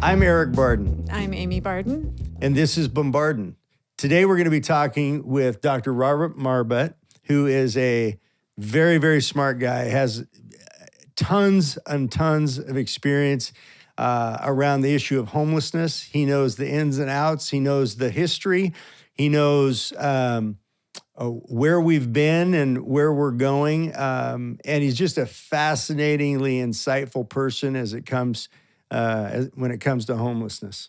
I'm Eric Barden. I'm Amy Barden. And this is Bombardened. Today we're going to be talking with Dr. Robert Marbut, who is a very, very smart guy, has tons and tons of experience around the issue of homelessness. He knows the ins and outs. He knows the history. He knows where we've been and where we're going. And he's just a fascinatingly insightful person as it comes when it comes to homelessness.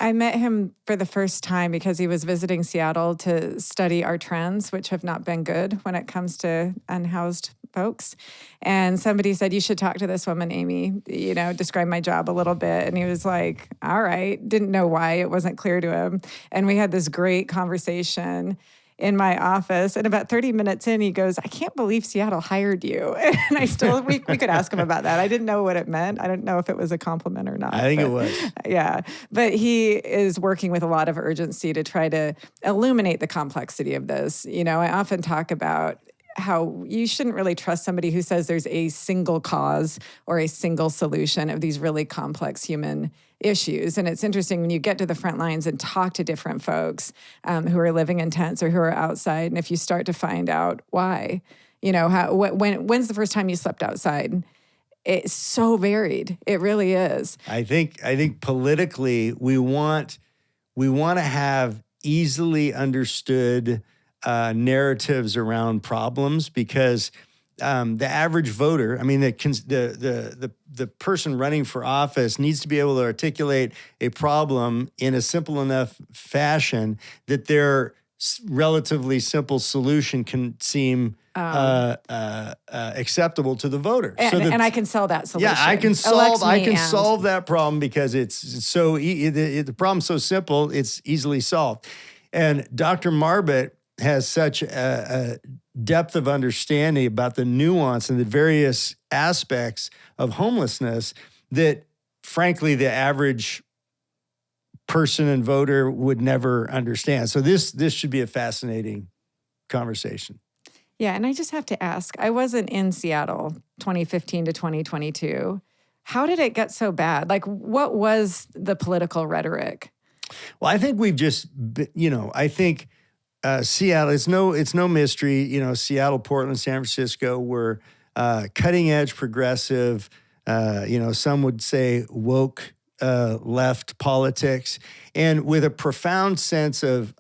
I met him for the first time because he was visiting Seattle to study our trends, which have not been good when it comes to unhoused folks. And somebody said, you should talk to this woman, Amy, describe my job a little bit. And he was like, all right, didn't know why. It wasn't clear to him. And we had this great conversation in my office. And about 30 minutes in, he goes, I can't believe Seattle hired you. And we could ask him about that. I didn't know what it meant. I didn't know if it was a compliment or not. I think it was. Yeah. But he is working with a lot of urgency to try to illuminate the complexity of this. I often talk about how you shouldn't really trust somebody who says there's a single cause or a single solution of these really complex human issues. And it's interesting when you get to the front lines and talk to different folks who are living in tents or who are outside. And if you start to find out why, when's the first time you slept outside? It's so varied. It really is. I think politically we want to have easily understood narratives around problems because the average voter, the person running for office needs to be able to articulate a problem in a simple enough fashion that their relatively simple solution can seem acceptable to the voter. And I can sell that solution. Yeah, I can solve that problem because it's so the problem's so simple, it's easily solved. And Dr. Marbut has such a depth of understanding about the nuance and the various aspects of homelessness that, frankly, the average person and voter would never understand. So this should be a fascinating conversation. Yeah, and I just have to ask, I wasn't in Seattle 2015 to 2022. How did it get so bad? Like, what was the political rhetoric? Well, I think we've just, Seattle, it's no mystery. Seattle, Portland, San Francisco were cutting edge, progressive. Some would say woke left politics, and with a profound sense of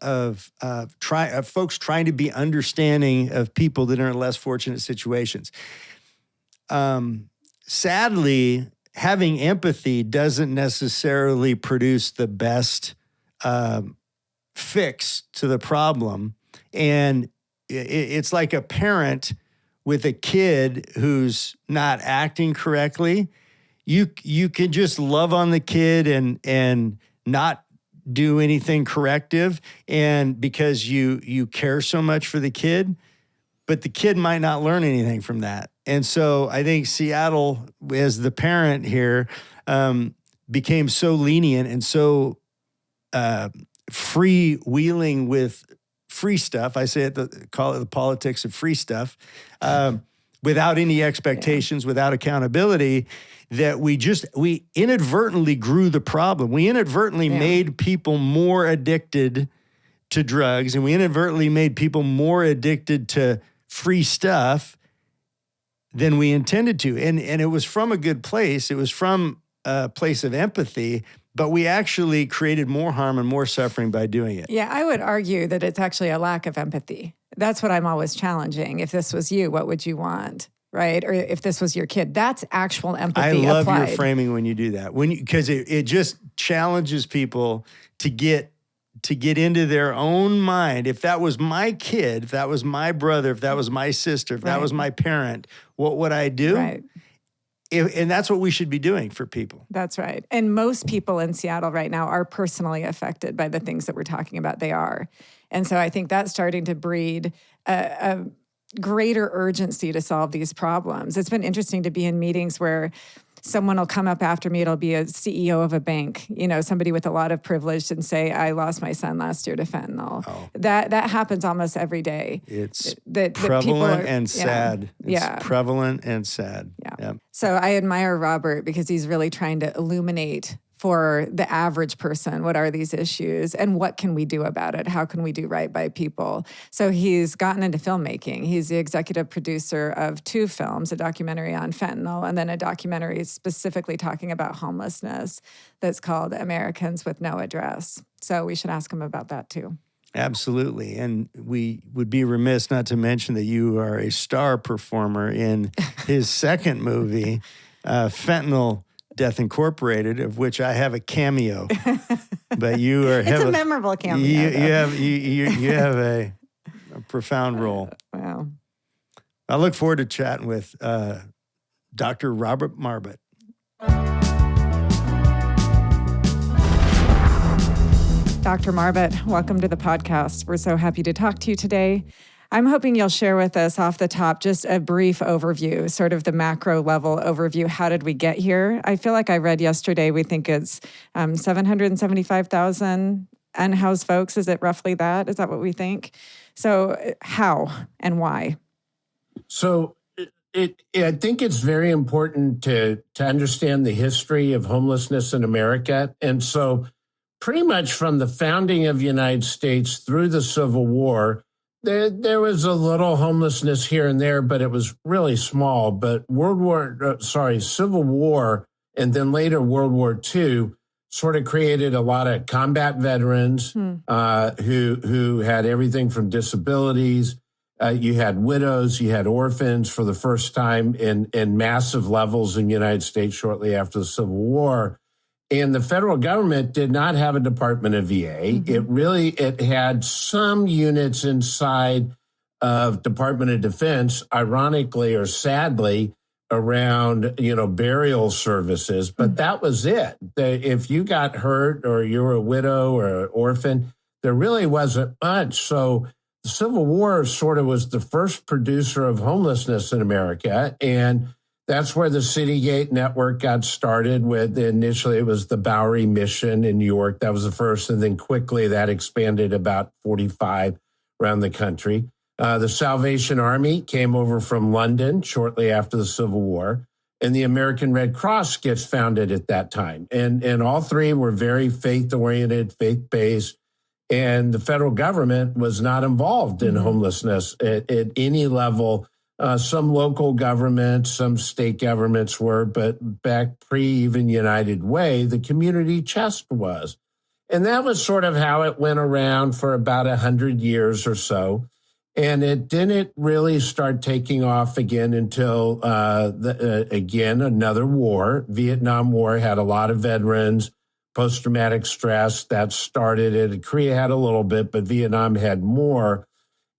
folks trying to be understanding of people that are in less fortunate situations. Sadly, having empathy doesn't necessarily produce the best fix to the problem. And it's like a parent with a kid who's not acting correctly. You can just love on the kid and not do anything corrective, and because you care so much for the kid, but the kid might not learn anything from that. And so I think Seattle, as the parent here, became so lenient and so freewheeling with free stuff. I call it the politics of free stuff, without any expectations, without accountability, that we inadvertently grew the problem. We inadvertently made people more addicted to drugs, and we inadvertently made people more addicted to free stuff than we intended to. And it was from a good place. It was from a place of empathy, but we actually created more harm and more suffering by doing it. Yeah, I would argue that it's actually a lack of empathy. That's what I'm always challenging. If this was you, what would you want? Right? Or if this was your kid, that's actual empathy I love applied. your framing when you do that. Because it just challenges people to get into their own mind. If that was my kid, if that was my brother, if that was my sister, if that was my parent, what would I do? Right. And that's what we should be doing for people. That's right. And most people in Seattle right now are personally affected by the things that we're talking about. They are. And so I think that's starting to breed a greater urgency to solve these problems. It's been interesting to be in meetings where someone will come up after me, it'll be a CEO of a bank, somebody with a lot of privilege, and say, I lost my son last year to fentanyl. Oh. That happens almost every day. It's prevalent and sad. It's prevalent and sad. Yeah. So I admire Robert because he's really trying to illuminate for the average person. What are these issues and what can we do about it? How can we do right by people? So he's gotten into filmmaking. He's the executive producer of 2 films, a documentary on fentanyl and then a documentary specifically talking about homelessness that's called Americans with No Address. So we should ask him about that too. Absolutely. And we would be remiss not to mention that you are a star performer in his second movie, Fentanyl Death Incorporated, of which I have a cameo. But you are it's a memorable cameo. You have a profound role. Wow. I look forward to chatting with Dr. Robert Marbut. Dr. Marbut, welcome to the podcast. We're so happy to talk to you today. I'm hoping you'll share with us off the top just a brief overview, sort of the macro level overview. How did we get here? I feel like I read yesterday, we think it's 775,000 unhoused folks. Is it roughly that? Is that what we think? So how and why? So I think it's very important to understand the history of homelessness in America. And so pretty much from the founding of the United States through the Civil War, there was a little homelessness here and there, but it was really small. But Civil War and then later World War II sort of created a lot of combat veterans who had everything from disabilities. You had widows, you had orphans for the first time in massive levels in the United States shortly after the Civil War. And the federal government did not have a Department of VA. It had some units inside of Department of Defense, ironically or sadly, around, burial services. But that was it. If you got hurt or you were a widow or an orphan, there really wasn't much. So the Civil War sort of was the first producer of homelessness in America. And that's where the City Gate Network got started with. Initially, it was the Bowery Mission in New York. That was the first. And then quickly that expanded about 45 around the country. The Salvation Army came over from London shortly after the Civil War. And the American Red Cross gets founded at that time. And all three were very faith-oriented, faith-based. And the federal government was not involved in homelessness at any level. Some local governments, some state governments were, but back pre-even United Way, the community chest was. And that was sort of how it went around for about 100 years or so. And it didn't really start taking off again until, again, another war. Vietnam War had a lot of veterans, post-traumatic stress. That started it. Korea had a little bit, but Vietnam had more.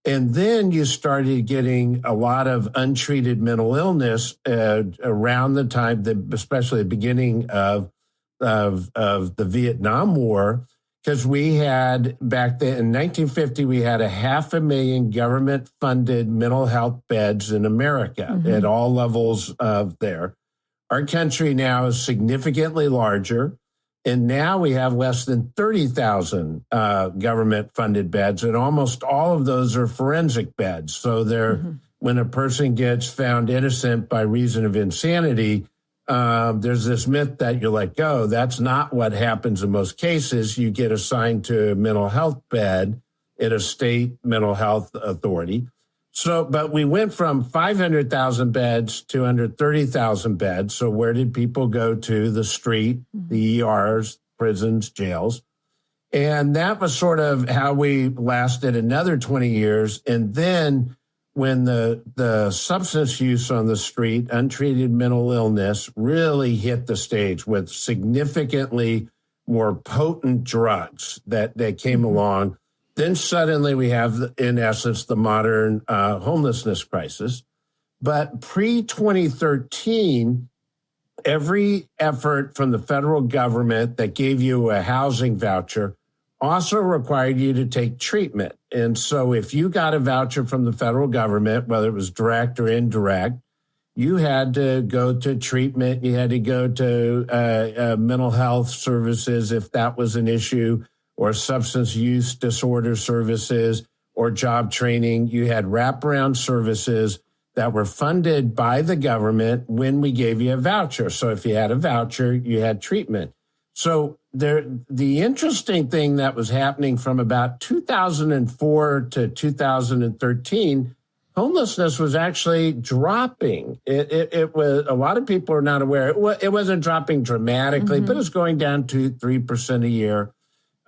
And then you started getting a lot of untreated mental illness around the time, especially the beginning of the Vietnam War, because we had back then in 1950, we had 500,000 government-funded mental health beds in America at all levels of there. Our country now is significantly larger. And now we have less than 30,000 government-funded beds, and almost all of those are forensic beds. So when a person gets found innocent by reason of insanity, there's this myth that you're like, oh, that's not what happens in most cases. You get assigned to a mental health bed in a state mental health authority. So, but we went from 500,000 beds to under 30,000 beds. So where did people go to? The street, the ERs, prisons, jails. And that was sort of how we lasted another 20 years. And then when the substance use on the street, untreated mental illness really hit the stage with significantly more potent drugs that came along, then suddenly we have, in essence, the modern homelessness crisis. But pre-2013, every effort from the federal government that gave you a housing voucher also required you to take treatment. And so if you got a voucher from the federal government, whether it was direct or indirect, you had to go to treatment. You had to go to mental health services if that was an issue, or substance use disorder services, or job training. You had wraparound services that were funded by the government when we gave you a voucher. So if you had a voucher, you had treatment. So the interesting thing that was happening from about 2004 to 2013, homelessness was actually dropping. It was, a lot of people are not aware. It wasn't dropping dramatically, but it's going down 2-3% a year.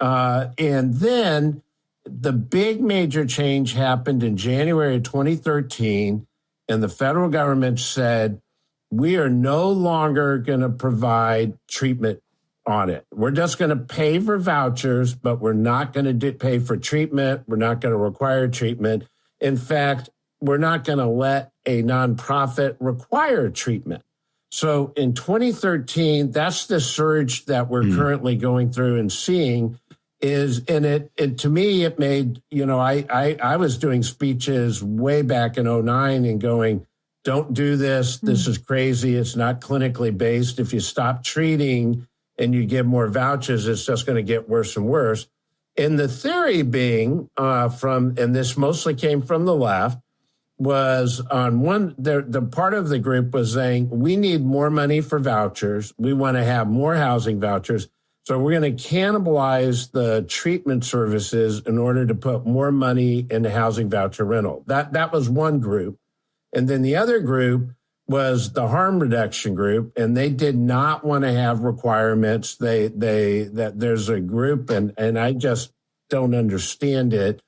And then the big major change happened in January of 2013, and the federal government said, we are no longer going to provide treatment on it. We're just going to pay for vouchers, but we're not going to pay for treatment. We're not going to require treatment. In fact, we're not going to let a nonprofit require treatment. So in 2013, that's the surge that we're currently going through and seeing and it to me, it made, I was doing speeches way back in 2009 and going, don't do this. This is crazy. It's not clinically based. If you stop treating and you give more vouchers, it's just going to get worse and worse. And the theory being and this mostly came from the left, was on one, the part of the group was saying, we need more money for vouchers. We want to have more housing vouchers. So we're going to cannibalize the treatment services in order to put more money into housing voucher rental. That was one group. And then the other group was the harm reduction group, and they did not want to have requirements. That there's a group, and I just don't understand it,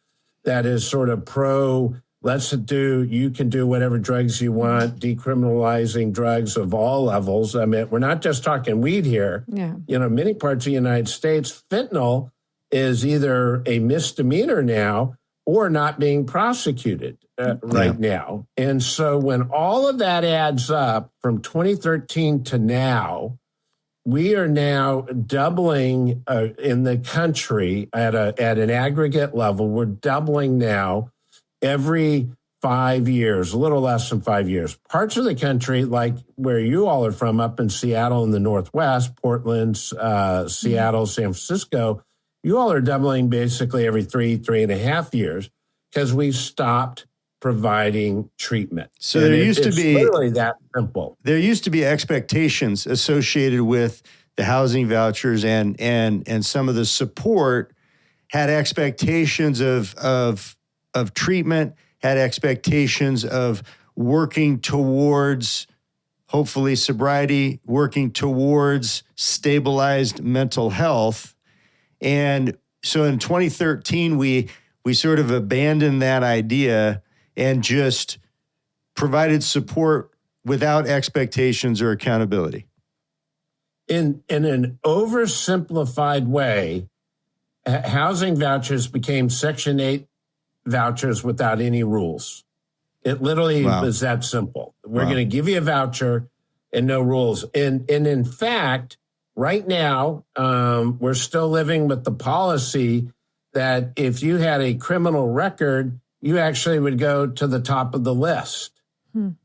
that is sort of pro, you can do whatever drugs you want, decriminalizing drugs of all levels. I mean, we're not just talking weed here. Yeah. Many parts of the United States, fentanyl is either a misdemeanor now or not being prosecuted right now. And so when all of that adds up from 2013 to now, we are now doubling in the country at an aggregate level. We're doubling now every 5 years, a little less than 5 years. Parts of the country, like where you all are from, up in Seattle in the Northwest, Portland, Seattle, San Francisco, you all are doubling basically every 3.5 years because we stopped providing treatment. So there used to be literally that simple. There used to be expectations associated with the housing vouchers and some of the support had expectations of treatment, had expectations of working towards hopefully sobriety, working towards stabilized mental health. And so in 2013, we sort of abandoned that idea and just provided support without expectations or accountability. In an oversimplified way, housing vouchers became Section 8 vouchers without any rules. It literally was that simple. We're going to give you a voucher and no rules. And in fact, right now, we're still living with the policy that if you had a criminal record, you actually would go to the top of the list.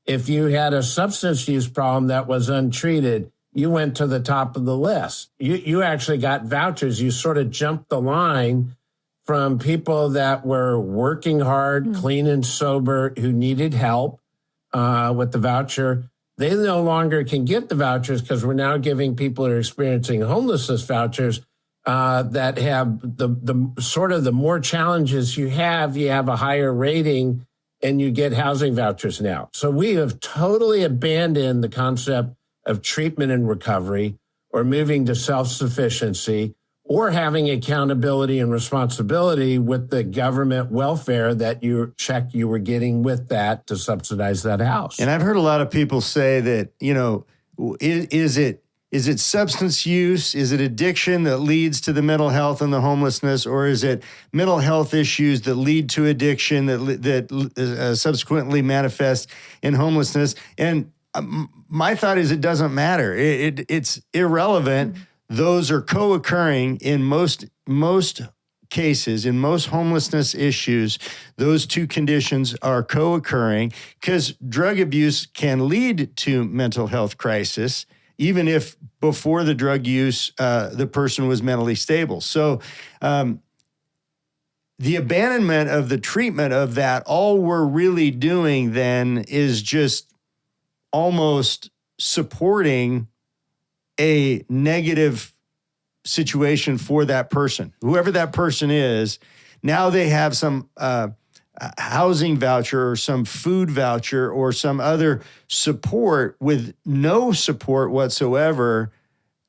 If you had a substance use problem that was untreated, you went to the top of the list. You actually got vouchers. You sort of jumped the line from people that were working hard, clean and sober, who needed help with the voucher. They no longer can get the vouchers because we're now giving people who are experiencing homelessness vouchers that have the sort of the more challenges you have a higher rating and you get housing vouchers now. So we have totally abandoned the concept of treatment and recovery or moving to self-sufficiency or having accountability and responsibility with the government welfare that you were getting with that to subsidize that house. And I've heard a lot of people say that, is it substance use? Is it addiction that leads to the mental health and the homelessness? Or is it mental health issues that lead to addiction that subsequently manifest in homelessness? And my thought is it doesn't matter. It's irrelevant. Those are co-occurring in most cases, in most homelessness issues. Those two conditions are co-occurring because drug abuse can lead to mental health crisis, even if before the drug use, the person was mentally stable. So the abandonment of the treatment of that, all we're really doing then is just almost supporting a negative situation for that person, whoever that person is. Now they have some housing voucher or some food voucher or some other support with no support whatsoever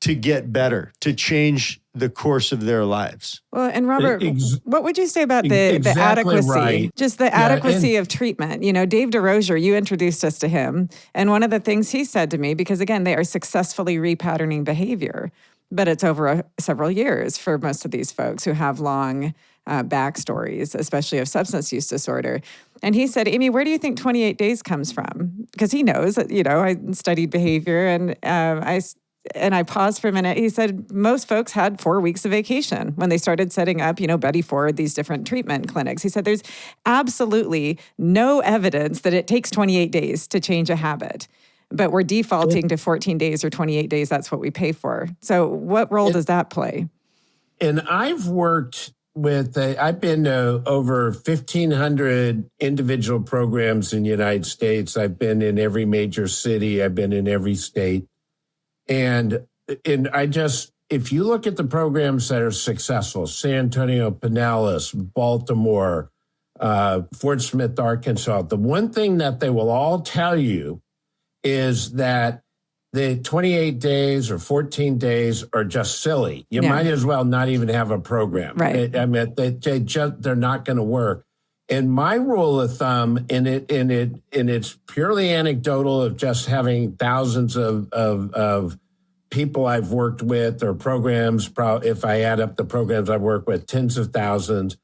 to get better, to change the course of their lives. Well, and Robert, what would you say about the exactly adequacy, right. just the adequacy of treatment? You know, Dave DeRosier, you introduced us to him. And one of the things he said to me, because again, they are successfully repatterning behavior, but it's over several years for most of these folks who have long backstories, especially of substance use disorder. And he said, Amy, where do you think 28 days comes from? Because he knows that, you know, I studied behavior and I paused for a minute. He said most folks had 4 weeks of vacation when they started setting up, you know, Betty Ford, these different treatment clinics. He said there's absolutely no evidence that it takes 28 days to change a habit, but we're defaulting to 14 days or 28 days. That's what we pay for. So what role does that play? And I've worked with, I've been to over 1,500 individual programs in the United States. I've been in every major city. I've been in every state. And if you look at the programs that are successful, San Antonio, Pinellas, Baltimore, Fort Smith, Arkansas, the one thing that they will all tell you is that the 28 days or 14 days are just silly. You might as well not even have a program. Right. They're not going to work. And my rule of thumb, and it's purely anecdotal of just having thousands of people I've worked with or programs. If I add up the programs I've worked with, tens of thousands.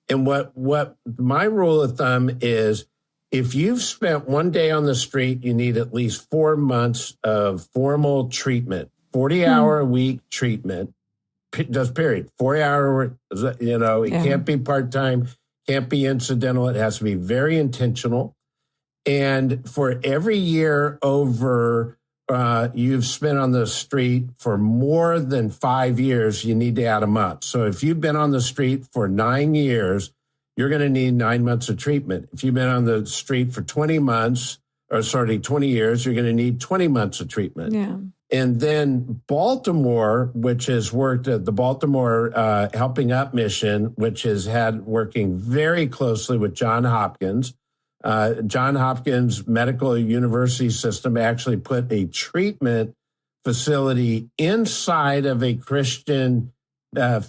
And what my rule of thumb is, if you've spent one day on the street, you need at least 4 months of formal treatment, 40-hour-a-week treatment, just period. 40-hour, it can't be part-time. Can't be incidental. It has to be very intentional. And for every year over you've spent on the street for more than 5 years, you need to add a month. So if you've been on the street for 9 years, you're going to need 9 months of treatment. If you've been on the street for 20 years, you're going to need 20 months of treatment. Yeah. And then Baltimore, which has worked at the Baltimore Helping Up mission, which has had working very closely with Johns Hopkins. Johns Hopkins Medical University System actually put a treatment facility inside of a Christian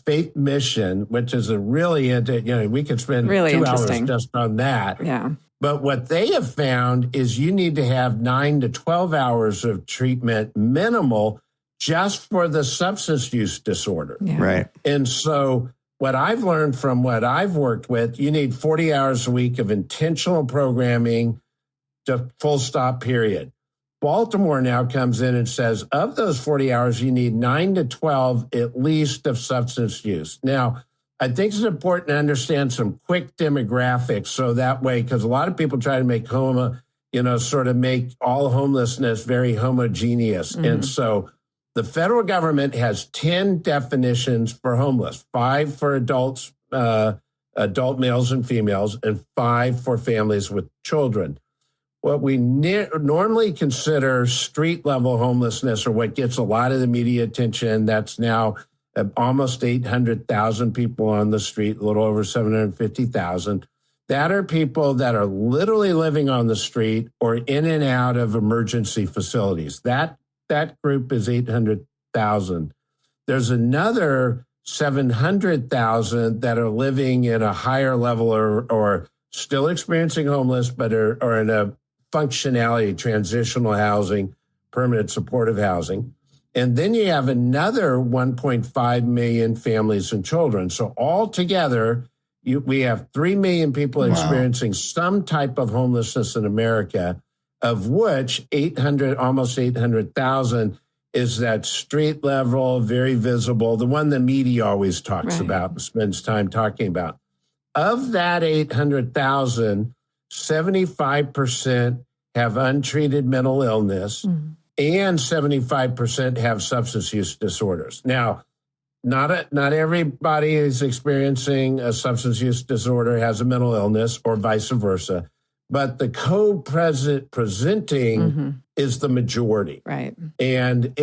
faith mission, which is a really, we could spend really 2 hours just on that. Yeah. But what they have found is you need to have 9 to 12 hours of treatment minimal just for the substance use disorder. Yeah. Right. And so what I've learned from what I've worked with, you need 40 hours a week of intentional programming, just full stop, period. Baltimore now comes in and says, of those 40 hours, you need 9 to 12 at least of substance use. Now, I think it's important to understand some quick demographics so that way, because a lot of people try to make make all homelessness very homogeneous. Mm-hmm. And so the federal government has 10 definitions for homeless, 5 for adults, adult males and females, and 5 for families with children. What we normally consider street level homelessness, or what gets a lot of the media attention, that's now almost 800,000 people on the street, a little over 750,000. That are people that are literally living on the street or in and out of emergency facilities. That group is 800,000. There's another 700,000 that are living in a higher level or still experiencing homeless, but are in a functionality, transitional housing, permanent supportive housing. And then you have another 1.5 million families and children. So altogether, we have 3 million people experiencing some type of homelessness in America, of which almost 800,000 is that street level, very visible, the one the media always talks about, spends time talking about. Of that 800,000, 75% have untreated mental illness, and 75% have substance use disorders. Now, not everybody who's experiencing a substance use disorder has a mental illness, or vice versa, but the co-presenting is the majority. Right. And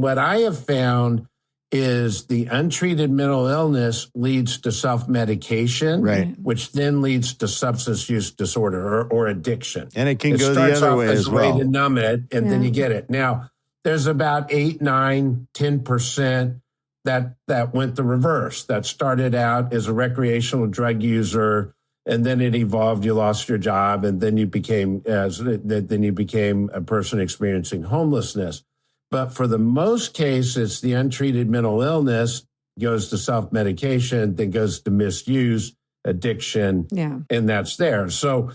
what I have found is the untreated mental illness leads to self-medication, Right. which then leads to substance use disorder or addiction. And it can go the other way as a well. way to numb it, and then you get it. Now, there's about 8, 9, 10% that went the reverse. That started out as a recreational drug user, and then it evolved. You lost your job, and then you became a person experiencing homelessness. But for the most cases, the untreated mental illness goes to self-medication, then goes to misuse, addiction, and that's there. So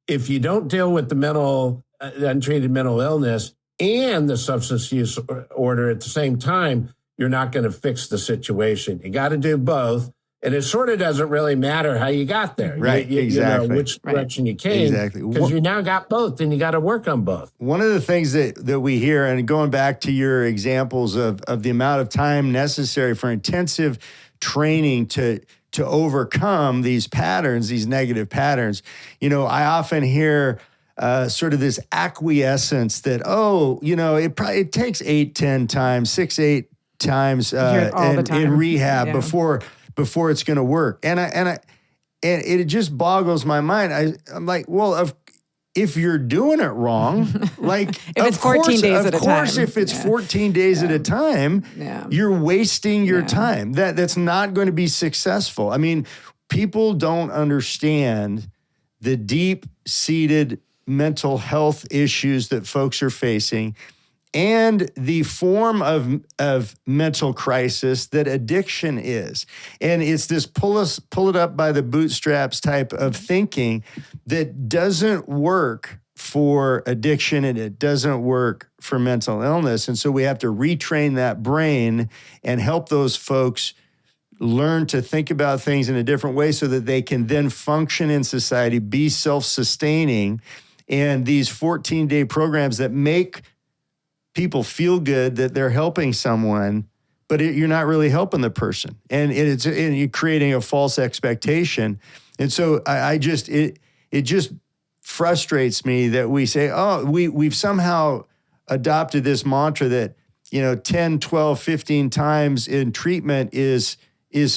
if you don't deal with the untreated mental illness and the substance use order at the same time, you're not going to fix the situation. You got to do both. And it sort of doesn't really matter how you got there. Right, exactly. You know which direction you came. Exactly. Because you now got both, and you got to work on both. One of the things that we hear, and going back to your examples of the amount of time necessary for intensive training to overcome these patterns, these negative patterns, I often hear sort of this acquiescence that, it takes 8, 10 times, 6, 8 times in rehab before it's going to work. And it just boggles my mind. I'm like, well, if you're doing it wrong, like if it's 14 days at a time. Of course, if it's 14 days at a time, you're wasting your time. That's not going to be successful. I mean, people don't understand the deep-seated mental health issues that folks are facing and the form of mental crisis that addiction is. And it's this pull it up by the bootstraps type of thinking that doesn't work for addiction, and it doesn't work for mental illness. And so we have to retrain that brain and help those folks learn to think about things in a different way so that they can then function in society, be self-sustaining. And these 14-day programs that make people feel good that they're helping someone, but you're not really helping the person. And you're creating a false expectation. And so it just frustrates me that we say, we've somehow adopted this mantra that, 10, 12, 15 times in treatment is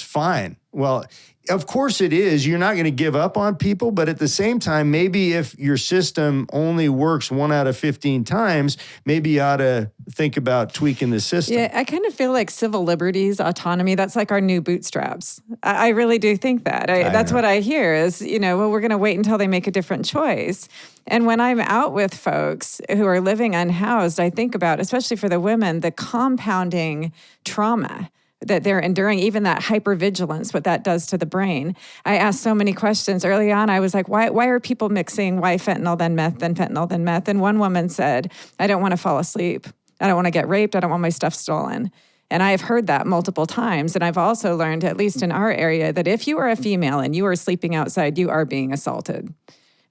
fine. Well, of course it is. You're not going to give up on people, but at the same time, maybe if your system only works 1 out of 15 times, maybe you ought to think about tweaking the system. Yeah, I kind of feel like civil liberties, autonomy, that's like our new bootstraps. I really do think that. That's what I hear is, we're going to wait until they make a different choice. And when I'm out with folks who are living unhoused, I think about, especially for the women, the compounding trauma that they're enduring, even that hypervigilance, what that does to the brain. I asked so many questions early on. I was like, why are people mixing fentanyl, then meth, then fentanyl, then meth? And one woman said, I don't want to fall asleep. I don't want to get raped. I don't want my stuff stolen. And I've heard that multiple times. And I've also learned, at least in our area, that if you are a female and you are sleeping outside, you are being assaulted.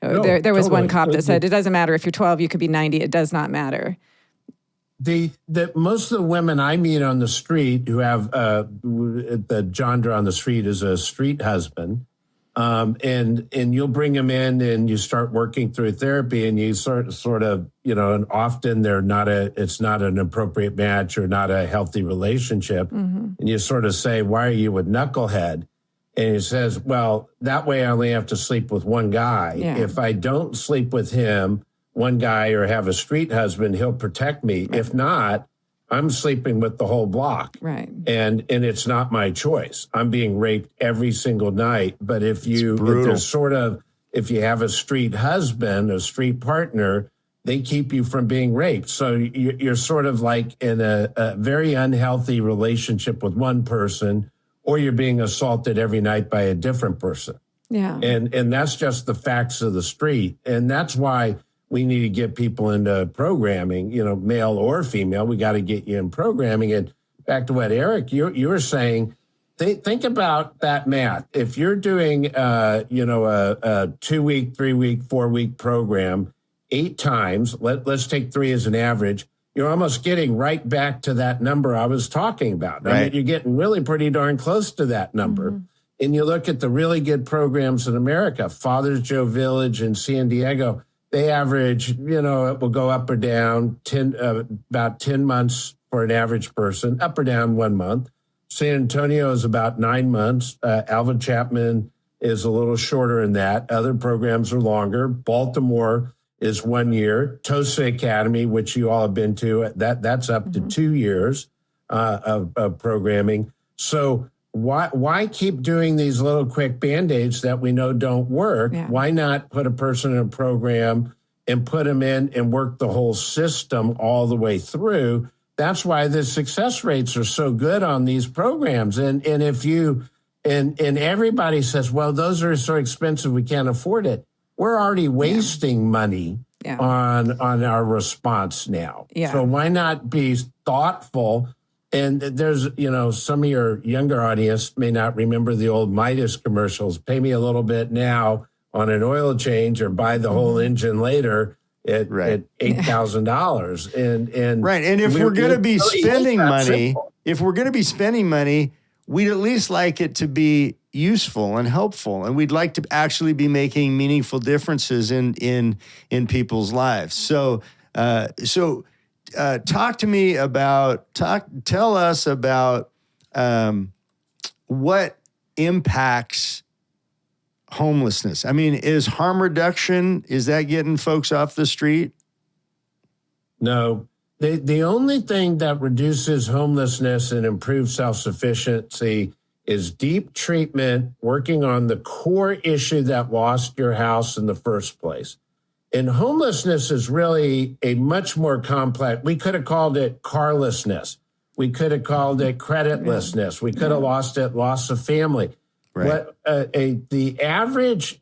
There was one cop that said, it doesn't matter if you're 12, you could be 90. It does not matter. Most of the women I meet on the street who have the genre on the street is a street husband, and you'll bring them in and you start working through therapy, and you sort of and often it's not an appropriate match or not a healthy relationship, and you sort of say, why are you with knucklehead? And he says, well, that way I only have to sleep with one guy. Yeah. If I don't sleep with him, one guy, or have a street husband, he'll protect me. Right. If not, I'm sleeping with the whole block. Right. And it's not my choice. I'm being raped every single night. But if you have a street husband, a street partner, they keep you from being raped. So you're sort of like in a very unhealthy relationship with one person, or you're being assaulted every night by a different person. Yeah. And that's just the facts of the street. And that's why we need to get people into programming, male or female. We got to get you in programming. And back to what Eric, you were saying, think about that math. If you're doing, a 2-week, 3-week, 4-week program 8 times, let's take 3 as an average, you're almost getting right back to that number I was talking about. Right. I mean, you're getting really pretty darn close to that number. Mm-hmm. And you look at the really good programs in America, Father's Joe Village in San Diego, they average, it will go up or down, about 10 months for an average person, up or down 1 month. San Antonio is about 9 months. Alvin Chapman is a little shorter than that. Other programs are longer. Baltimore is 1 year. Tosa Academy, which you all have been to, that's up to 2 years of programming. So why keep doing these little quick Band-Aids that we know don't work? Yeah. Why not put a person in a program and put them in and work the whole system all the way through? That's why the success rates are so good on these programs. And if you and everybody says, well, those are so expensive, we can't afford it. We're already wasting money on our response now. Yeah. So why not be thoughtful? And there's, some of your younger audience may not remember the old Midas commercials. Pay me a little bit now on an oil change or buy the whole engine later at $8,000. And right. And if we're going to be spending money, we'd at least like it to be useful and helpful. And we'd like to actually be making meaningful differences in people's lives. So tell us about what impacts homelessness. I mean, is harm reduction, is that getting folks off the street? No. The only thing that reduces homelessness and improves self-sufficiency is deep treatment, working on the core issue that lost your house in the first place. And homelessness is really a much more complex. We could have called it carlessness. We could have called it creditlessness. We could have lost loss of family. Right. The average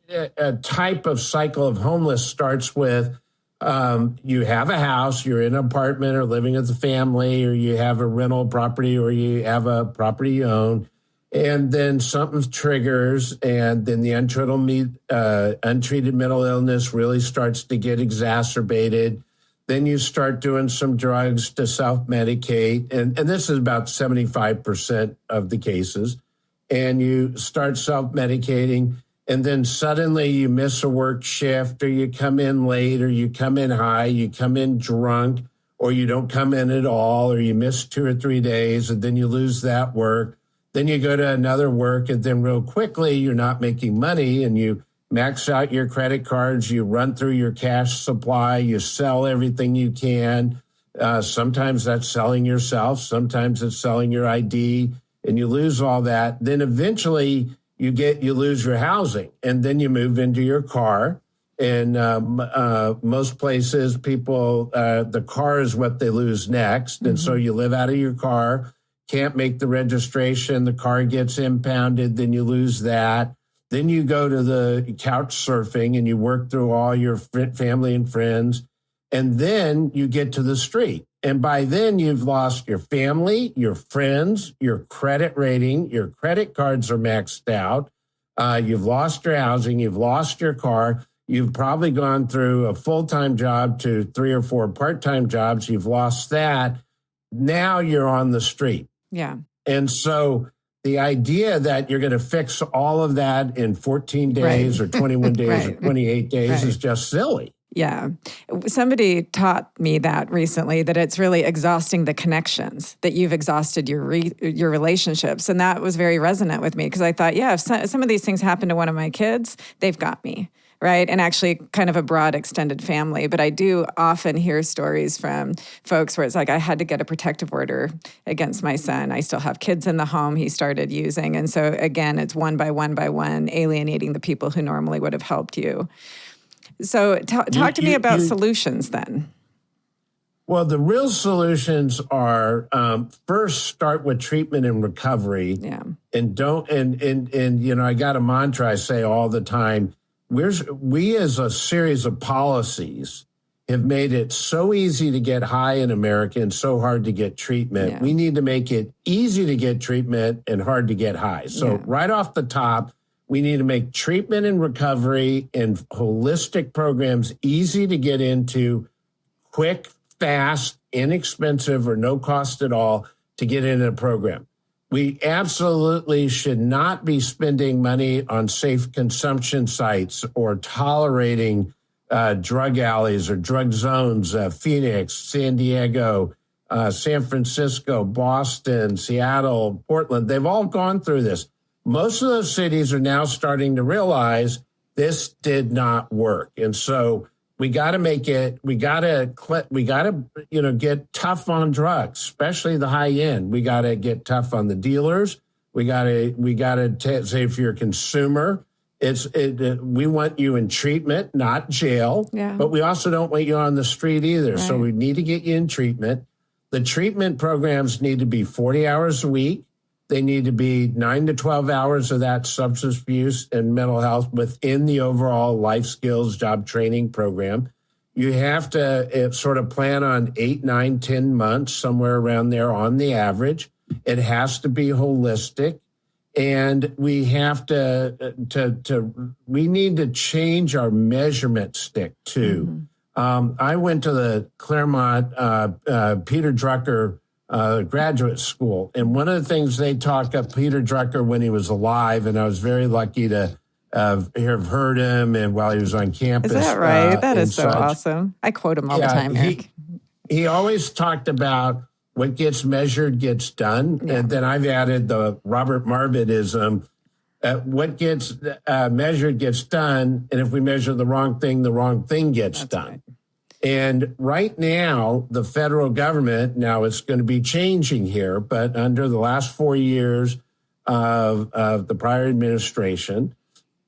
type of cycle of homeless starts with you have a house, you're in an apartment or living with a family, or you have a rental property, or you have a property you own. And then something triggers, and then the untreated mental illness really starts to get exacerbated. Then you start doing some drugs to self-medicate. And this is about 75% of the cases. And you start self-medicating, and then suddenly you miss a work shift, or you come in late, or you come in high, you come in drunk, or you don't come in at all, or you miss 2 or 3 days, and then you lose that work. Then you go to another work, and then real quickly you're not making money, and you max out your credit cards, you run through your cash supply, you sell everything you can. Sometimes that's selling yourself, sometimes it's selling your ID, and you lose all that. Then eventually you lose your housing, and then you move into your car. And most places, people, the car is what they lose next. And so you live out of your car, can't make the registration, the car gets impounded, then you lose that. Then you go to the couch surfing and you work through all your family and friends. And then you get to the street. And by then you've lost your family, your friends, your credit rating, your credit cards are maxed out. You've lost your housing, you've lost your car. You've probably gone through a full-time job to 3 or 4 part-time jobs. You've lost that. Now you're on the street. Yeah. And so the idea that you're going to fix all of that in 14 days or 21 days or 28 days is just silly. Yeah. Somebody taught me that recently, that it's really exhausting the connections, that you've exhausted your relationships. And that was very resonant with me, because I thought, if some of these things happen to one of my kids, they've got me, right? And actually kind of a broad extended family. But I do often hear stories from folks where it's like, I had to get a protective order against my son. I still have kids in the home he started using. And so again, it's one by one alienating the people who normally would have helped you. So talk to me about solutions then. Well, the real solutions are first start with treatment and recovery. Yeah. And don't I got a mantra I say all the time. We as a series of policies have made it so easy to get high in America and so hard to get treatment. Yeah. We need to make it easy to get treatment and hard to get high. So right off the top, we need to make treatment and recovery and holistic programs easy to get into, quick, fast, inexpensive, or no cost at all to get into a program. We absolutely should not be spending money on safe consumption sites or tolerating drug alleys or drug zones, Phoenix, San Diego, San Francisco, Boston, Seattle, Portland, they've all gone through this. Most of those cities are now starting to realize this did not work. And so we got to make it, we got to, get tough on drugs, especially the high end. We got to get tough on the dealers. We got to say, if you're a consumer, we want you in treatment, not jail, but we also don't want you on the street either. Right. So we need to get you in treatment. The treatment programs need to be 40 hours a week. They need to be 9 to 12 hours of that substance abuse and mental health within the overall life skills job training program. You have to sort of plan on 8, 9, 10 months, somewhere around there on the average. It has to be holistic. And we have we need to change our measurement stick too. I went to the Claremont Peter Drucker graduate school. And one of the things they talked of Peter Drucker when he was alive, and I was very lucky to have heard him and while he was on campus. Is that right? That is so awesome. I quote him all the time, Eric. He always talked about what gets measured gets done. Yeah. And then I've added the Robert Marbutism. What gets measured gets done. And if we measure the wrong thing gets done. Right. And right now, the federal government, now it's going to be changing here, but under the last 4 years of the prior administration,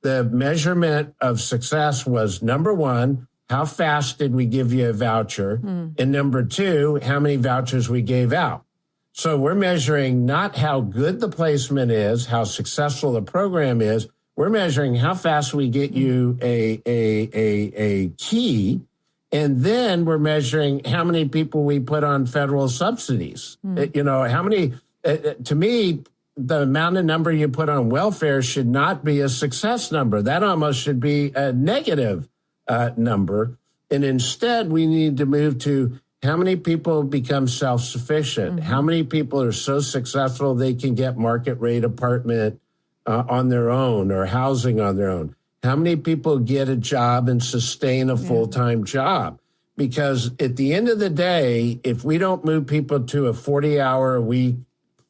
the measurement of success was, number one, how fast did we give you a voucher? And number two, how many vouchers we gave out. So we're measuring not how good the placement is, how successful the program is. We're measuring how fast we get you a key. And then we're measuring how many people we put on federal subsidies. How many, to me, the amount of number you put on welfare should not be a success number. That almost should be a negative number. And instead, we need to move to how many people become self-sufficient, how many people are so successful they can get market rate apartment on their own or housing on their own. How many people get a job and sustain a full-time job? Because at the end of the day, if we don't move people to a 40-hour-a-week,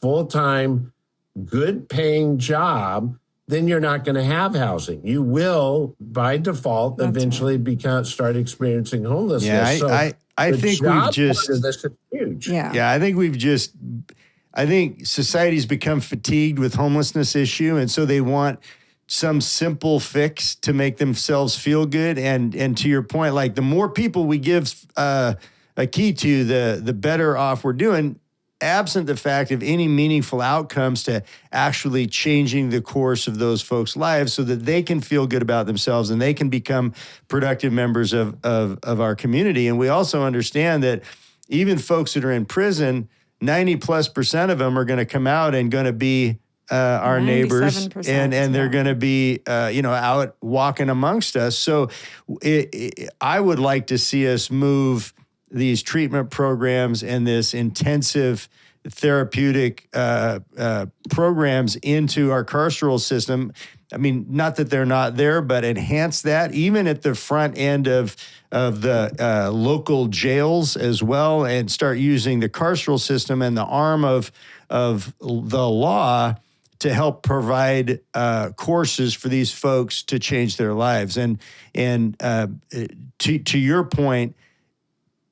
full-time, good-paying job, then you're not going to have housing. You will, by default, eventually start experiencing homelessness. Yeah, I think we've just... This is huge. Yeah, I think society's become fatigued with homelessness issue, and so they want some simple fix to make themselves feel good. And to your point, like the more people we give a key to, the better off we're doing, absent the fact of any meaningful outcomes to actually changing the course of those folks' lives so that they can feel good about themselves and they can become productive members of our community. And we also understand that even folks that are in prison, 90+% of them are going to come out and going to be our neighbors, and they're going to be, out walking amongst us. So I would like to see us move these treatment programs and this intensive therapeutic programs into our carceral system. I mean, not that they're not there, but enhance that even at the front end of the local jails as well, and start using the carceral system and the arm of the law to help provide courses for these folks to change their lives. And to your point,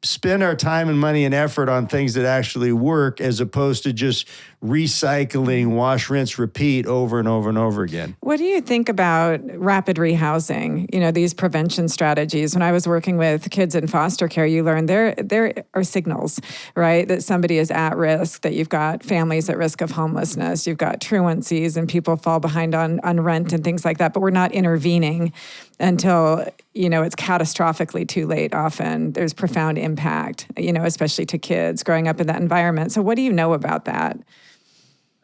spend our time and money and effort on things that actually work, as opposed to just recycling, wash, rinse, repeat over and over and over again. What do you think about rapid rehousing? These prevention strategies. When I was working with kids in foster care, you learn there are signals, right? That somebody is at risk, that you've got families at risk of homelessness, you've got truancies and people fall behind on rent and things like that, but we're not intervening until, it's catastrophically too late often. There's profound impact, especially to kids growing up in that environment. So what do you know about that?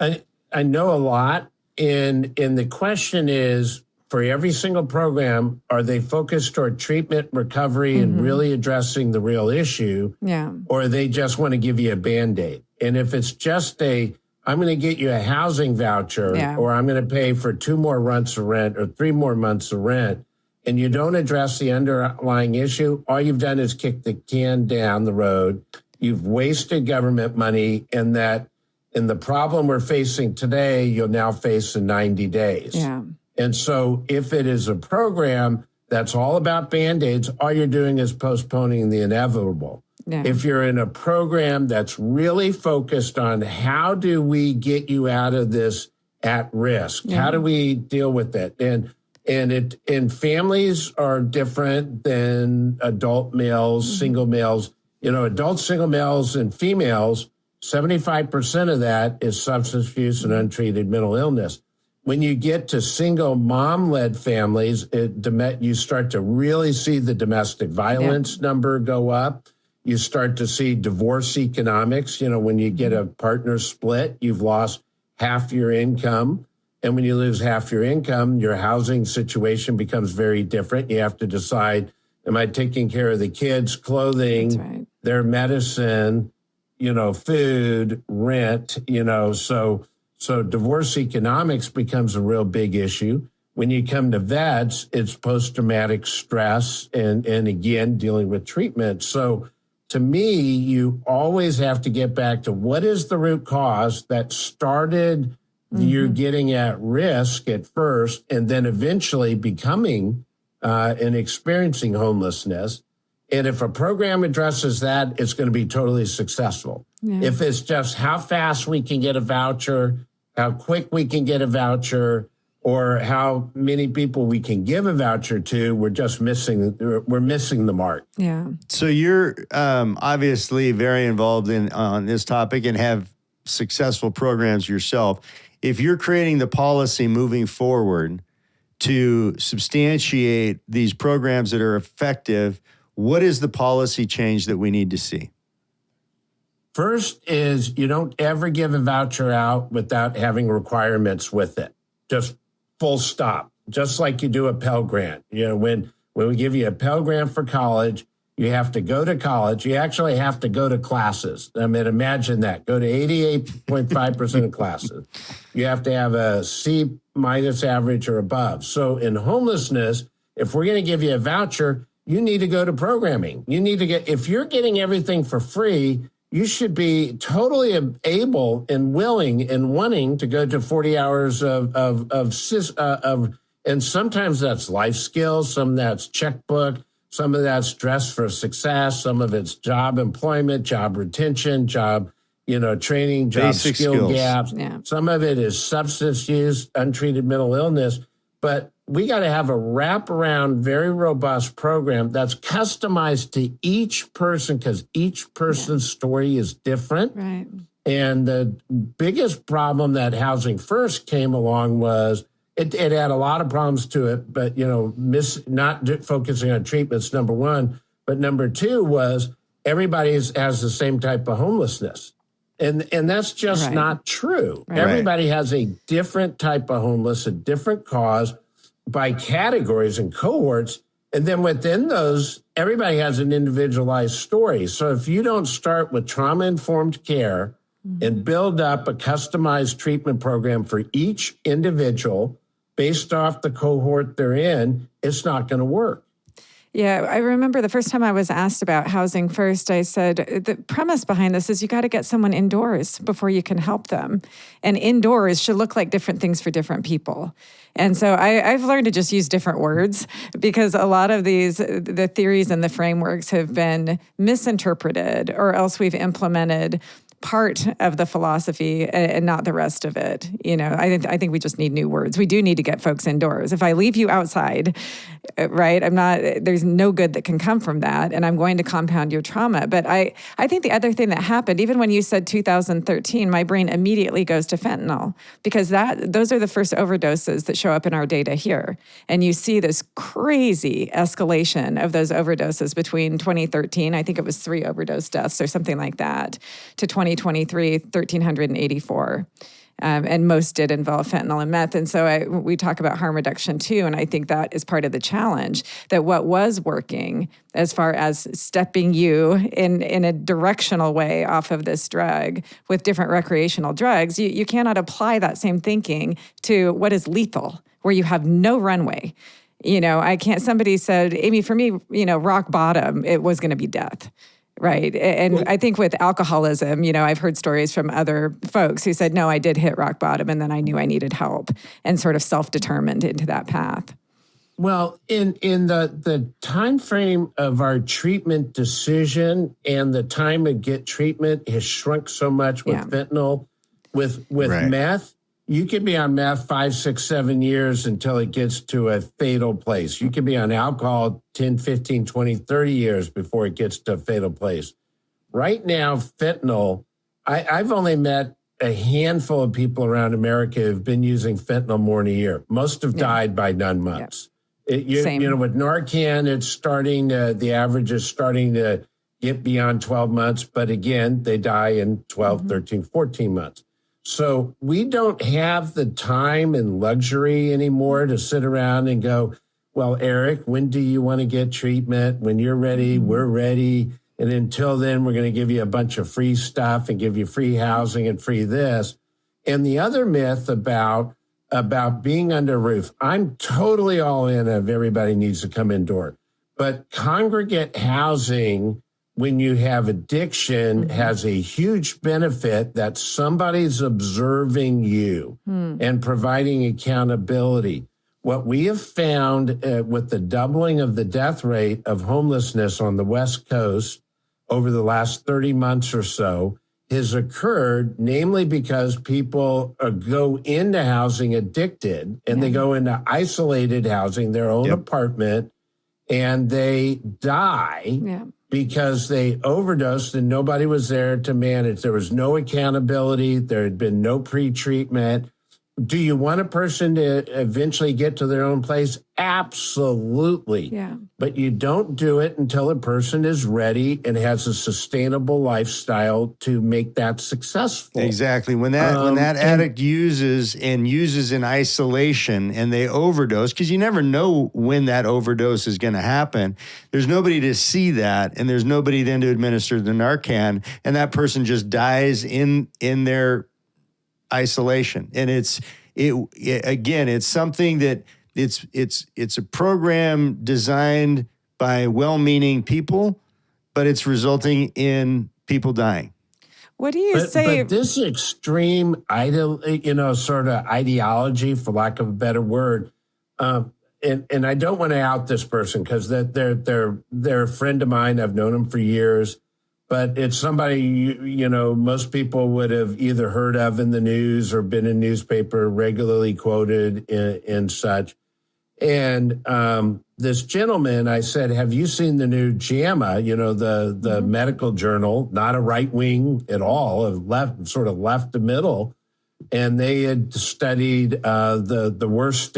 I know a lot. And the question is, for every single program, are they focused toward treatment, recovery, and really addressing the real issue? Yeah. Or they just want to give you a Band-Aid? And if it's just I'm going to get you a housing voucher, or I'm going to pay for 2 more months of rent or 3 more months of rent, and you don't address the underlying issue, all you've done is kick the can down the road you've wasted government money, and that in the problem we're facing today, you'll now face in 90 days. Yeah. And so if it is a program that's all about Band-Aids, all you're doing is postponing the inevitable. Yeah. If you're in a program that's really focused on how do we get you out of this at risk? Yeah. How do we deal with it? And families are different than adult males, single males. Adult single males and females, 75% of that is substance abuse and untreated mental illness. When you get to single mom-led families, you start to really see the domestic violence number go up. You start to see divorce economics. When you get a partner split, you've lost half your income. And when you lose half your income, your housing situation becomes very different. You have to decide, am I taking care of the kids' clothing, their medicine, food, rent, So divorce economics becomes a real big issue. When you come to vets, it's post-traumatic stress and again, dealing with treatment. So to me, you always have to get back to what is the root cause that started you getting at risk at first and then eventually becoming and experiencing homelessness. And if a program addresses that, it's going to be totally successful. Yeah. If it's just how fast we can get a voucher, how quick we can get a voucher, or how many people we can give a voucher to, we're missing the mark. Yeah. So you're obviously very involved on this topic and have successful programs yourself. If you're creating the policy moving forward to substantiate these programs that are effective, what is the policy change that we need to see? First is you don't ever give a voucher out without having requirements with it. Just full stop. Just like you do a Pell Grant. When we give you a Pell Grant for college, you have to go to college. You actually have to go to classes. I mean, imagine that. Go to 88.5% of classes. You have to have a C- average or above. So in homelessness, if we're going to give you a voucher, you need to go to programming. If you're getting everything for free, you should be totally able and willing and wanting to go to 40 hours of and sometimes that's life skills, some that's checkbook, some of that's dress for success, some of it's job employment, job retention, job, training, job basic skill skills. gaps. Yeah. Some of it is substance use, untreated mental illness, but we got to have a wraparound, very robust program that's customized to each person because each person's story is different. Right. And the biggest problem that Housing First came along was it had a lot of problems to it, but, not focusing on treatments, number one. But number two was everybody has the same type of homelessness. And that's just not true. Right. Everybody has a different type of homeless, a different cause, by categories and cohorts. And then within those, everybody has an individualized story. So if you don't start with trauma-informed care and build up a customized treatment program for each individual based off the cohort they're in, it's not going to work. Yeah, I remember the first time I was asked about Housing First, I said, the premise behind this is you got to get someone indoors before you can help them. And indoors should look like different things for different people. And so I've learned to just use different words because a lot of the theories and the frameworks have been misinterpreted, or else we've implemented part of the philosophy and not the rest of it. I think we just need new words. We do need to get folks indoors. If I leave you outside, right, there's no good that can come from that, and I'm going to compound your trauma. But I think the other thing that happened, even when you said 2013, my brain immediately goes to fentanyl, because those are the first overdoses that show up in our data here. And you see this crazy escalation of those overdoses between 2013, I think it was 3 overdose deaths or something like that, to 2023, 1,384. And most did involve fentanyl and meth. And so we talk about harm reduction too, and I think that is part of the challenge, that what was working as far as stepping you in a directional way off of this drug with different recreational drugs, you cannot apply that same thinking to what is lethal, where you have no runway. Somebody said, Amy, for me, rock bottom, it was going to be death. Right. And I think with alcoholism, I've heard stories from other folks who said, no, I did hit rock bottom and then I knew I needed help and sort of self-determined into that path. Well, in the time frame of our treatment decision and the time to get treatment has shrunk so much with fentanyl, with meth. You could be on meth 5, 6, 7 years until it gets to a fatal place. You could be on alcohol 10, 15, 20, 30 years before it gets to a fatal place. Right now, fentanyl, I've only met a handful of people around America who've been using fentanyl more than a year. Most have died by 9 months. With Narcan, it's starting, the average is starting to get beyond 12 months. But again, they die in 12, 13, 14 months. So we don't have the time and luxury anymore to sit around and go, well, Eric, when do you want to get treatment? When you're ready, we're ready. And until then, we're going to give you a bunch of free stuff and give you free housing and free this. And the other myth about being under a roof, I'm totally all in if everybody needs to come indoor. But congregate housing, when you have addiction, has a huge benefit that somebody's observing you and providing accountability. What we have found with the doubling of the death rate of homelessness on the West Coast over the last 30 months or so has occurred, namely because people go into housing addicted and they go into isolated housing, their own apartment, and they die because they overdosed and nobody was there to manage. There was no accountability. There had been no pre-treatment. Do you want a person to eventually get to their own place? Absolutely. Yeah. But you don't do it until a person is ready and has a sustainable lifestyle to make that successful. Exactly. When that addict uses in isolation and they overdose, because you never know when that overdose is going to happen. There's nobody to see that, and there's nobody then to administer the Narcan, and that person just dies in their isolation. And it's something that it's a program designed by well-meaning people, but it's resulting in people dying. What do you say? But this extreme sort of ideology, for lack of a better word, and I don't want to out this person because they're a friend of mine. I've known them for years. But it's somebody, most people would have either heard of in the news or been in newspaper, regularly quoted and such. And this gentleman, I said, have you seen the new JAMA, the medical journal, not a right wing at all, sort of left to middle. And they had studied the worst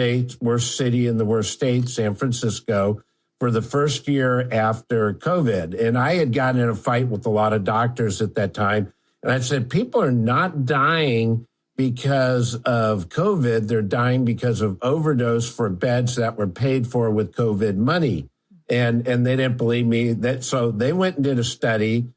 city in the worst state, San Francisco, for the first year after COVID. And I had gotten in a fight with a lot of doctors at that time. And I said, people are not dying because of COVID. They're dying because of overdose for beds that were paid for with COVID money. And they didn't believe me. So they went and did a study,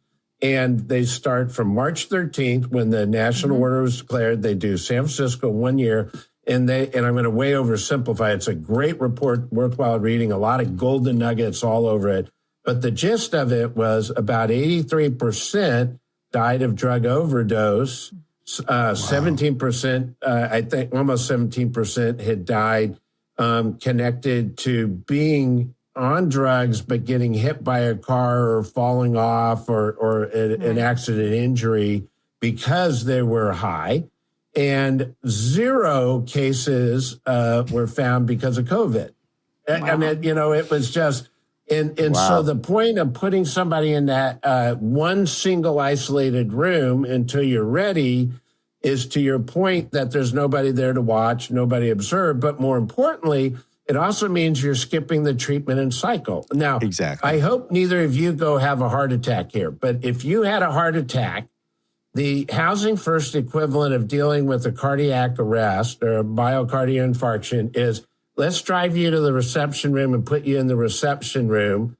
and they start from March 13th when the national order was declared. They do San Francisco 1 year. And I'm going to way oversimplify. It's a great report, worthwhile reading, a lot of golden nuggets all over it. But the gist of it was about 83% died of drug overdose. 17%, I think almost 17% had died connected to being on drugs, but getting hit by a car or falling off or an accident injury because they were high. And 0 cases were found because of COVID. Wow. I mean, it was just, and so the point of putting somebody in that one single isolated room until you're ready is, to your point, that there's nobody there to watch, nobody observe. But more importantly, it also means you're skipping the treatment and cycle. Now, exactly. I hope neither of you go have a heart attack here, but if you had a heart attack, the housing first equivalent of dealing with a cardiac arrest or a myocardial infarction is, let's drive you to the reception room and put you in the reception room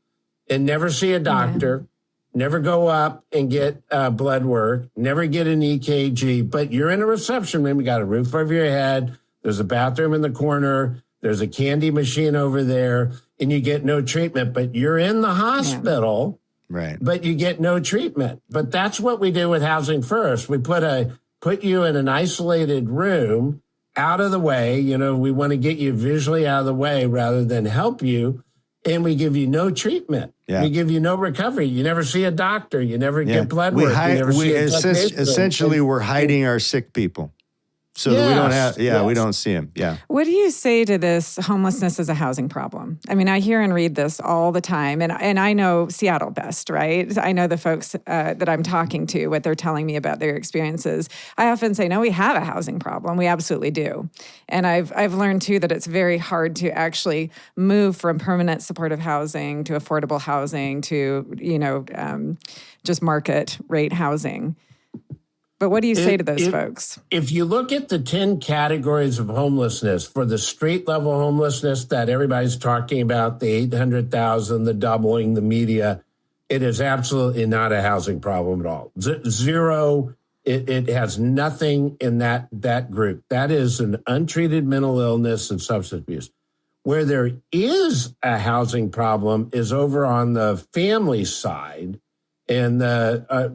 and never see a doctor, never go up and get blood work, never get an EKG, but you're in a reception room. You got a roof over your head. There's a bathroom in the corner. There's a candy machine over there, and you get no treatment, but you're in the hospital. Right. but you get no treatment. But that's what we do with Housing First. We put you in an isolated room, out of the way. We want to get you visually out of the way rather than help you. And we give you no treatment. Yeah. We give you no recovery. You never see a doctor. You never get blood work. You never see a technician. Essentially, we're hiding our sick people. So that we don't have, we don't see them. Yeah. What do you say to this homelessness as a housing problem? I mean, I hear and read this all the time, and I know Seattle best, right? I know the folks that I'm talking to, what they're telling me about their experiences. I often say, no, we have a housing problem. We absolutely do. And I've learned too that it's very hard to actually move from permanent supportive housing to affordable housing to, just market rate housing. But what do you say to those folks? If you look at the 10 categories of homelessness, for the street level homelessness that everybody's talking about, the 800,000, the doubling, the media, it is absolutely not a housing problem at all. Zero, it has nothing in that group. That is an untreated mental illness and substance abuse. Where there is a housing problem is over on the family side, and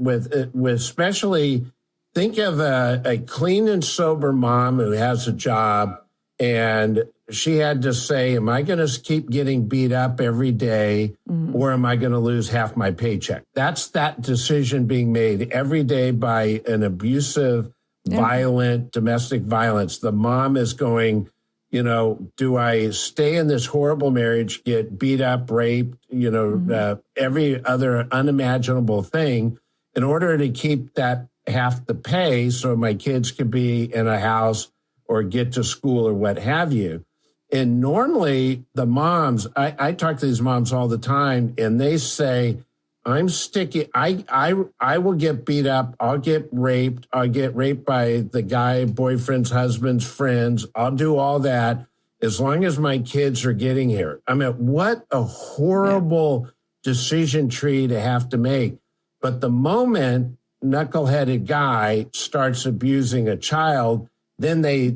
with especially. Think of a clean and sober mom who has a job, and she had to say, am I going to keep getting beat up every day, or am I going to lose half my paycheck? That's that decision being made every day by an abusive, violent, domestic violence. The mom is going, do I stay in this horrible marriage, get beat up, raped, every other unimaginable thing in order to keep that have to pay so my kids could be in a house or get to school or what have you. And normally the moms, I talk to these moms all the time, and they say, I'm sticky. I will get beat up. I'll get raped. I'll get raped by the guy, boyfriend's, husband's friends. I'll do all that as long as my kids are getting here. I mean, what a horrible decision tree to have to make. But the moment knuckleheaded guy starts abusing a child, then they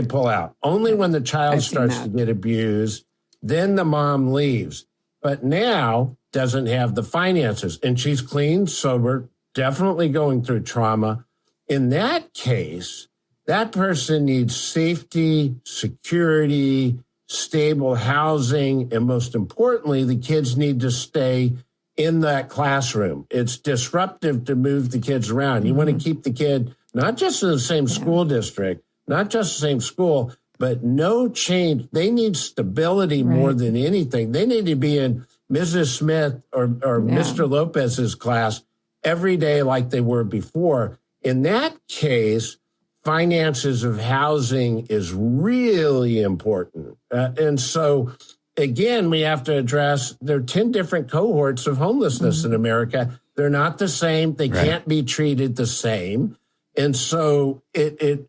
pull out. Only when the child starts to get abused, then the mom leaves. But now doesn't have the finances, and she's clean, sober, definitely going through trauma. In that case, that person needs safety, security, stable housing, and most importantly, the kids need to stay in that classroom. It's disruptive to move the kids around. You want to keep the kid not just in the same school district, not just the same school, but no change. They need stability more than anything. They need to be in Mrs. Smith or Mr. Lopez's class every day like they were before. In that case, finances of housing is really important. And so again, we have to address there are 10 different cohorts of homelessness in America. They're not the same. They can't be treated the same. And so it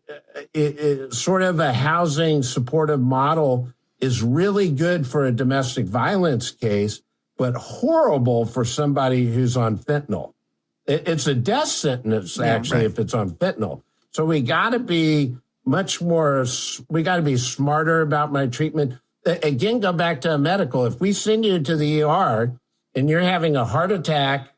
sort of a housing supportive model is really good for a domestic violence case, but horrible for somebody who's on fentanyl. It's a death sentence, actually, if it's on fentanyl. So we got to be we got to be smarter about my treatment. Again, go back to a medical. If we send you to the ER and you're having a heart attack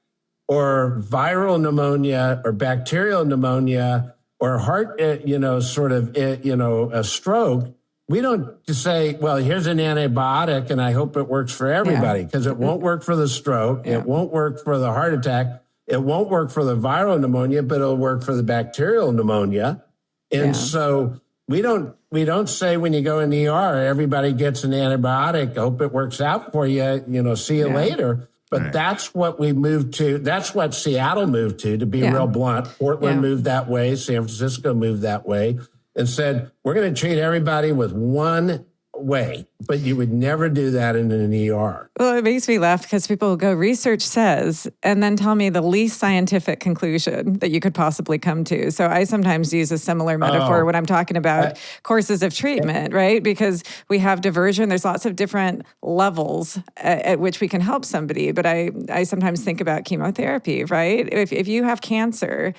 or viral pneumonia or bacterial pneumonia or heart, a stroke, we don't just say, well, here's an antibiotic and I hope it works for everybody, because it won't work for the stroke. It won't work for the heart attack. It won't work for the viral pneumonia, but it'll work for the bacterial pneumonia. And so we don't say when you go in the ER, everybody gets an antibiotic. Hope it works out for you. See you later. But that's what we moved to. That's what Seattle moved to be real blunt. Portland moved that way. San Francisco moved that way and said, we're going to treat everybody with one way, but you would never do that in an ER. Well, it makes me laugh because people go, research says, and then tell me the least scientific conclusion that you could possibly come to. So I sometimes use a similar metaphor when I'm talking about courses of treatment, right? Because we have diversion. There's lots of different levels at which we can help somebody. But I sometimes think about chemotherapy, right? If you have cancer,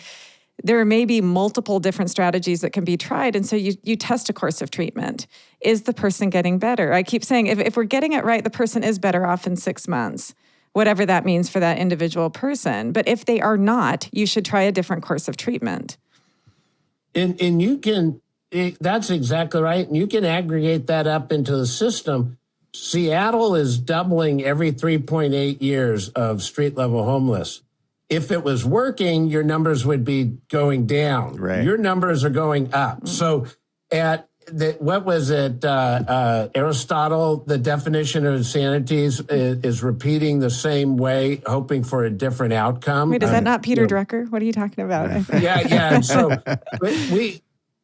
there may be multiple different strategies that can be tried. And so you test a course of treatment. Is the person getting better? I keep saying, if we're getting it right, the person is better off in 6 months. whatever that means for that individual person. But if they are not, you should try a different course of treatment. And you can, that's exactly right. And you can aggregate that up into the system. Seattle is doubling every 3.8 years of street level homeless. If it was working, your numbers would be going down. Right. Your numbers are going up. So what was it? Aristotle, the definition of insanity is repeating the same way, hoping for a different outcome. Wait, is that not Peter Drucker? What are you talking about? Yeah. And so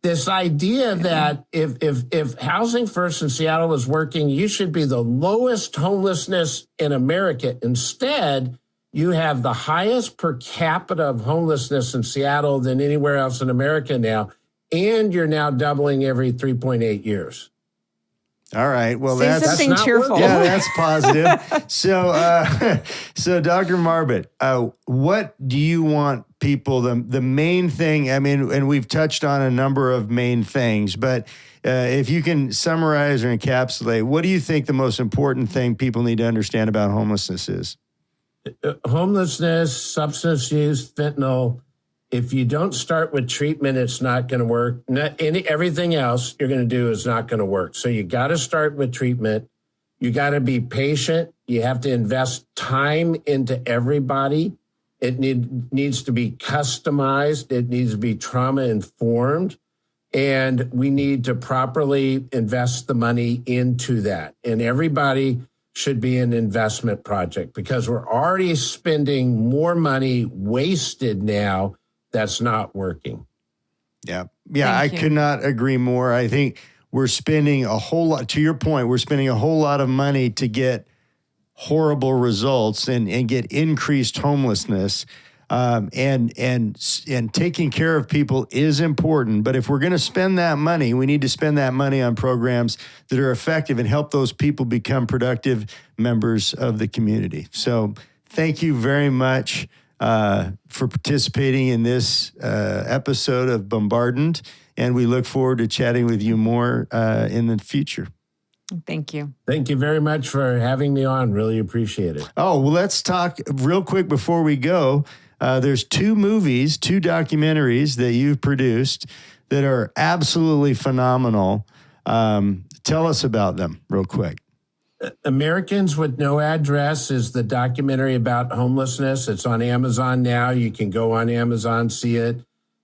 this idea that if Housing First in Seattle was working, you should be the lowest homelessness in America. Instead, you have the highest per capita of homelessness in Seattle than anywhere else in America now. And you're now doubling every 3.8 years. All right. Well, Say that's something cheerful. Yeah, that's positive. So Dr. Marbut, what do you want people, the main thing, I mean, and we've touched on a number of main things, but if you can summarize or encapsulate, what do you think the most important thing people need to understand about homelessness is? Homelessness, substance use, fentanyl. If you don't start with treatment, it's not going to work. Everything else you're going to do is not going to work. So you got to start with treatment. You got to be patient. You have to invest time into everybody. It needs to be customized. It needs to be trauma informed. And we need to properly invest the money into that. And everybody should be an investment project because we're already spending more money wasted now that's not working. Yeah. I could not agree more. I think we're spending a whole lot, to your point, we're spending a whole lot of money to get horrible results and get increased homelessness. And taking care of people is important. But if we're going to spend that money, we need to spend that money on programs that are effective and help those people become productive members of the community. So thank you very much for participating in this episode of Bombardened. And we look forward to chatting with you more in the future. Thank you. Thank you very much for having me on. Really appreciate it. Oh, well, let's talk real quick before we go. There's two documentaries that you've produced that are absolutely phenomenal. Tell us about them real quick. Americans with No Address is the documentary about homelessness. It's on Amazon now. You can go on Amazon, see it.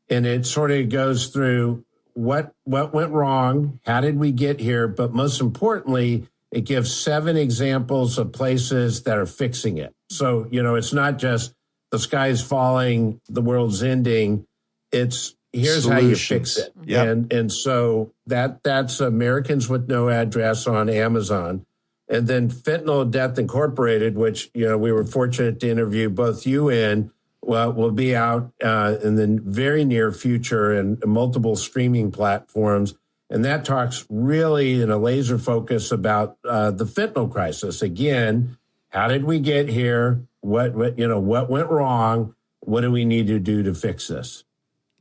And it sort of goes through what went wrong, how did we get here? But most importantly, it gives 7 examples of places that are fixing it. So, it's not just the sky's falling, the world's ending. It's here's Solutions. How you fix it. Yep. And so that's Americans with No Address on Amazon. And then Fentanyl Death Incorporated, which, we were fortunate to interview both you in, will be out in the very near future and multiple streaming platforms. And that talks really in a laser focus about the fentanyl crisis. Again, how did we get here? What went wrong? What do we need to do to fix this?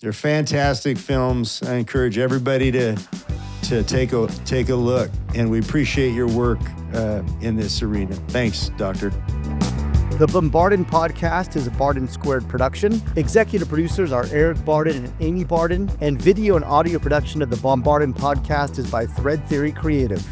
They're fantastic films. I encourage everybody to take a look, and we appreciate your work in this arena. Thanks, Doctor. The Bombardened podcast is a Barden Squared production. Executive producers are Eric Barden and Amy Barden, and video and audio production of the Bombardened podcast is by Thread Theory Creative.